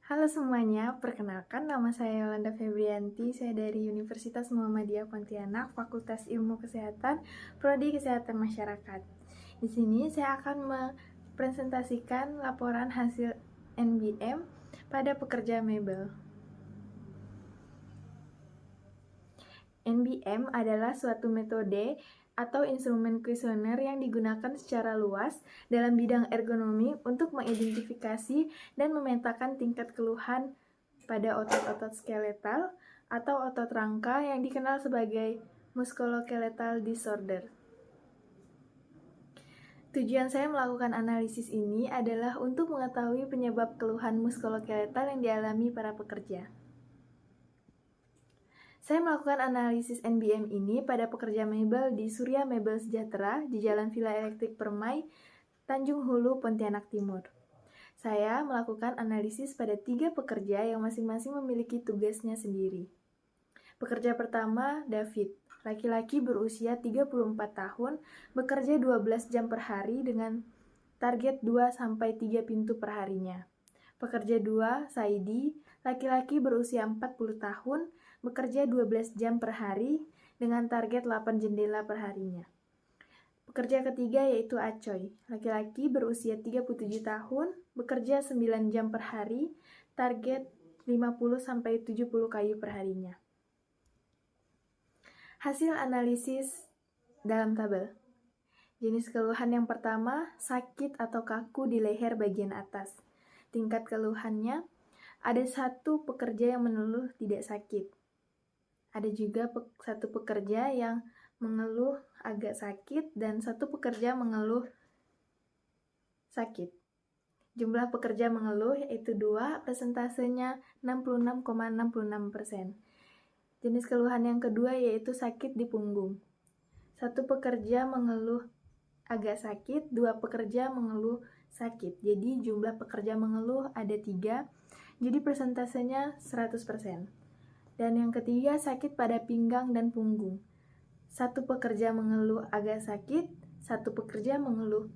Halo semuanya, perkenalkan nama saya Yolanda Febrianti, saya dari Universitas Muhammadiyah Pontianak, Fakultas Ilmu Kesehatan, Prodi Kesehatan Masyarakat. Di sini saya akan mempresentasikan laporan hasil NBM pada pekerja mebel. NBM adalah suatu metode atau instrumen kuesioner yang digunakan secara luas dalam bidang ergonomi untuk mengidentifikasi dan memetakan tingkat keluhan pada otot-otot skeletal atau otot rangka yang dikenal sebagai musculoskeletal disorder. Tujuan saya melakukan analisis ini adalah untuk mengetahui penyebab keluhan muskuloskeletal yang dialami para pekerja. Saya melakukan analisis NBM ini pada pekerja mebel di Surya Mebel Sejahtera di Jalan Villa Elektrik Permai, Tanjung Hulu, Pontianak Timur. Saya melakukan analisis pada 3 pekerja yang masing-masing memiliki tugasnya sendiri. Pekerja pertama, David, laki-laki berusia 34 tahun, bekerja 12 jam per hari dengan target 2-3 pintu per harinya. Pekerja 2, Saidi, laki-laki berusia 40 tahun, bekerja 12 jam per hari dengan target 8 jendela per harinya. Pekerja ketiga yaitu Acoy, laki-laki berusia 37 tahun, bekerja 9 jam per hari, target 50-70 kayu per harinya. Hasil analisis dalam tabel. Jenis keluhan yang pertama, sakit atau kaku di leher bagian atas. Tingkat keluhannya, ada 1 pekerja yang mengeluh tidak sakit. Ada juga 1 pekerja yang mengeluh agak sakit dan 1 pekerja mengeluh sakit. Jumlah pekerja mengeluh yaitu 2, persentasenya 66,66%. Jenis keluhan yang kedua yaitu sakit di punggung. 1 pekerja mengeluh agak sakit, 2 pekerja mengeluh sakit. Jadi jumlah pekerja mengeluh ada 3, jadi persentasenya 100%. Dan yang ketiga sakit pada pinggang dan punggung. 1 pekerja mengeluh agak sakit, 1 pekerja mengeluh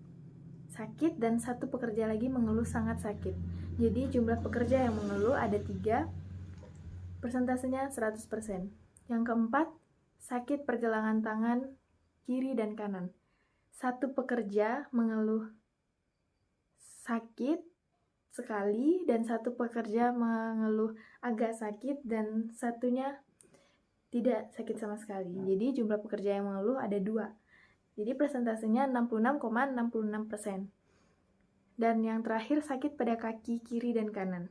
sakit, dan 1 pekerja lagi mengeluh sangat sakit. Jadi jumlah pekerja yang mengeluh ada 3, persentasenya 100%. Yang keempat, sakit pergelangan tangan kiri dan kanan. 1 pekerja mengeluh sakit sekali dan 1 pekerja mengeluh agak sakit dan satunya tidak sakit sama sekali. Jadi jumlah pekerja yang mengeluh ada 2. Jadi persentasenya 66,66%. Dan yang terakhir sakit pada kaki kiri dan kanan.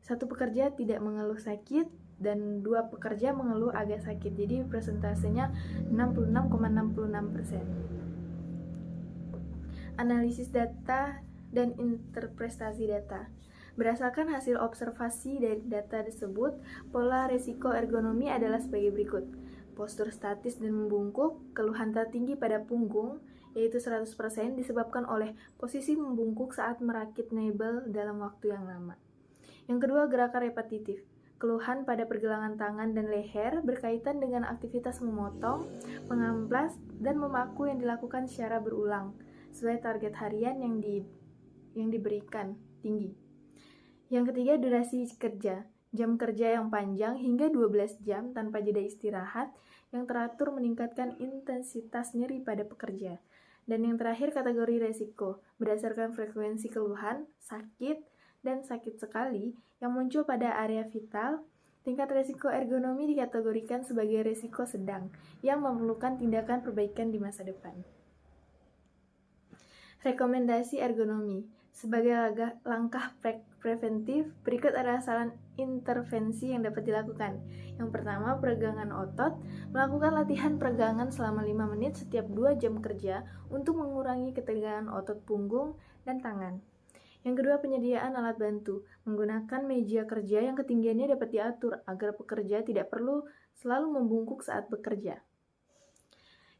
1 pekerja tidak mengeluh sakit dan 2 pekerja mengeluh agak sakit. Jadi persentasenya 66,66%. Analisis data dan interpretasi data. Berdasarkan hasil observasi dari data tersebut, pola resiko ergonomi adalah sebagai berikut. Postur statis dan membungkuk, keluhan tertinggi pada punggung, yaitu 100% disebabkan oleh posisi membungkuk saat merakit mebel dalam waktu yang lama. Yang kedua, gerakan repetitif. Keluhan pada pergelangan tangan dan leher berkaitan dengan aktivitas memotong, mengamplas, dan memaku yang dilakukan secara berulang, sesuai target harian yang diberikan tinggi. Yang ketiga, durasi kerja. Jam kerja yang panjang hingga 12 jam tanpa jeda istirahat yang teratur meningkatkan intensitas nyeri pada pekerja. Dan yang terakhir, kategori resiko. Berdasarkan frekuensi keluhan, sakit, dan sakit sekali yang muncul pada area vital, tingkat resiko ergonomi dikategorikan sebagai resiko sedang yang memerlukan tindakan perbaikan di masa depan. Rekomendasi ergonomi. Sebagai langkah preventif, berikut adalah saran intervensi yang dapat dilakukan. Yang pertama, peregangan otot. Melakukan latihan peregangan selama 5 menit setiap 2 jam kerja untuk mengurangi ketegangan otot punggung dan tangan. Yang kedua, penyediaan alat bantu. Menggunakan meja kerja yang ketinggiannya dapat diatur agar pekerja tidak perlu selalu membungkuk saat bekerja.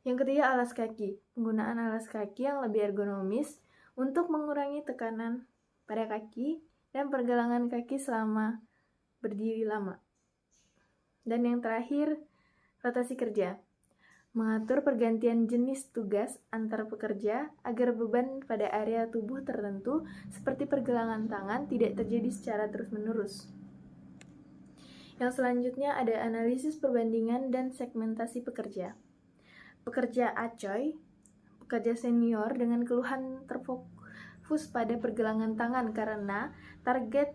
Yang ketiga, alas kaki. Penggunaan alas kaki yang lebih ergonomis untuk mengurangi tekanan pada kaki dan pergelangan kaki selama berdiri lama. Dan yang terakhir, rotasi kerja. mengatur pergantian jenis tugas antar pekerja agar beban pada area tubuh tertentu seperti pergelangan tangan tidak terjadi secara terus-menerus. Yang selanjutnya ada analisis perbandingan dan segmentasi pekerja. Pekerja acoy, pekerja senior dengan keluhan terfokus pada pergelangan tangan karena target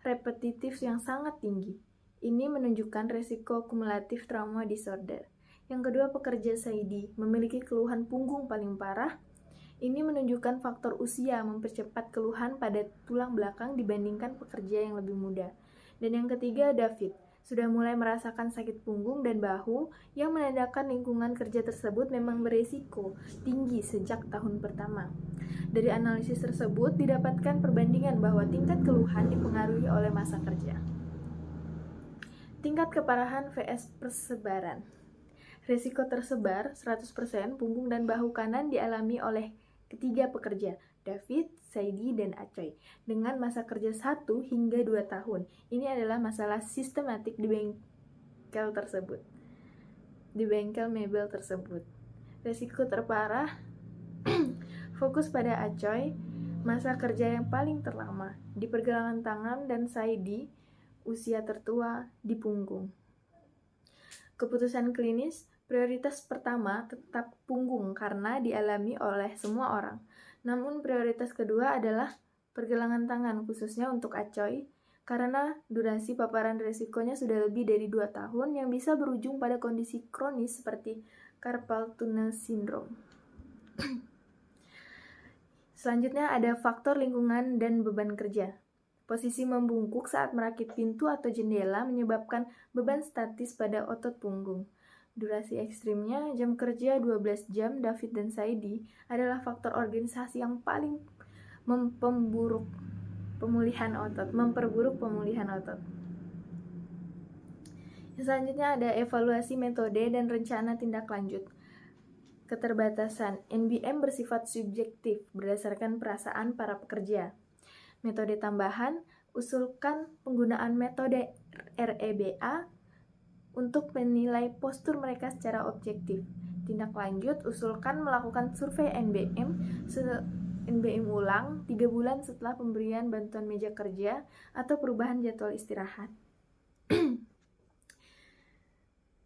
repetitif yang sangat tinggi. Ini menunjukkan resiko kumulatif trauma disorder. Yang kedua, pekerja SID memiliki keluhan punggung paling parah. Ini menunjukkan faktor usia mempercepat keluhan pada tulang belakang dibandingkan pekerja yang lebih muda. Dan yang ketiga, David sudah mulai merasakan sakit punggung dan bahu yang menandakan lingkungan kerja tersebut memang beresiko tinggi sejak tahun pertama. Dari analisis tersebut didapatkan perbandingan bahwa tingkat keluhan dipengaruhi oleh masa kerja. Tingkat keparahan vs persebaran. Risiko tersebar 100% punggung dan bahu kanan dialami oleh ketiga pekerja, David, Saidi, dan Acoy, dengan masa kerja 1 hingga 2 tahun. Ini adalah masalah sistematik di bengkel tersebut, di bengkel mebel tersebut. Risiko terparah fokus pada Acoy, masa kerja yang paling terlama di pergelangan tangan, dan Saidi, usia tertua di punggung. Keputusan klinis, prioritas pertama tetap punggung karena dialami oleh semua orang. Namun prioritas kedua adalah pergelangan tangan, khususnya untuk Acoy, karena durasi paparan risikonya sudah lebih dari 2 tahun yang bisa berujung pada kondisi kronis seperti carpal tunnel syndrome. Selanjutnya ada faktor lingkungan dan beban kerja. Posisi membungkuk saat merakit pintu atau jendela menyebabkan beban statis pada otot punggung. Durasi ekstrimnya, jam kerja 12 jam David dan Saidi adalah faktor organisasi yang paling memperburuk pemulihan otot. Selanjutnya ada evaluasi metode dan rencana tindak lanjut. Keterbatasan NBM bersifat subjektif berdasarkan perasaan para pekerja. Metode tambahan, usulkan penggunaan metode REBA untuk menilai postur mereka secara objektif. Tindak lanjut, usulkan melakukan survei NBM ulang 3 bulan setelah pemberian bantuan meja kerja atau perubahan jadwal istirahat.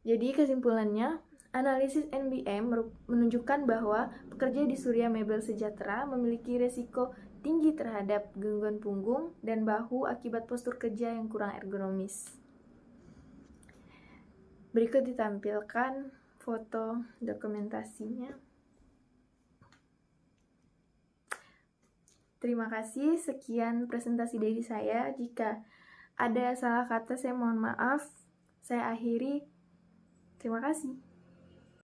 Jadi kesimpulannya, analisis NBM menunjukkan bahwa pekerja di Surya Mebel Sejahtera memiliki resiko tinggi terhadap gangguan punggung dan bahu akibat postur kerja yang kurang ergonomis. Berikut ditampilkan foto dokumentasinya. Terima kasih, sekian presentasi dari saya. Jika ada salah kata, saya mohon maaf. Saya akhiri. Terima kasih.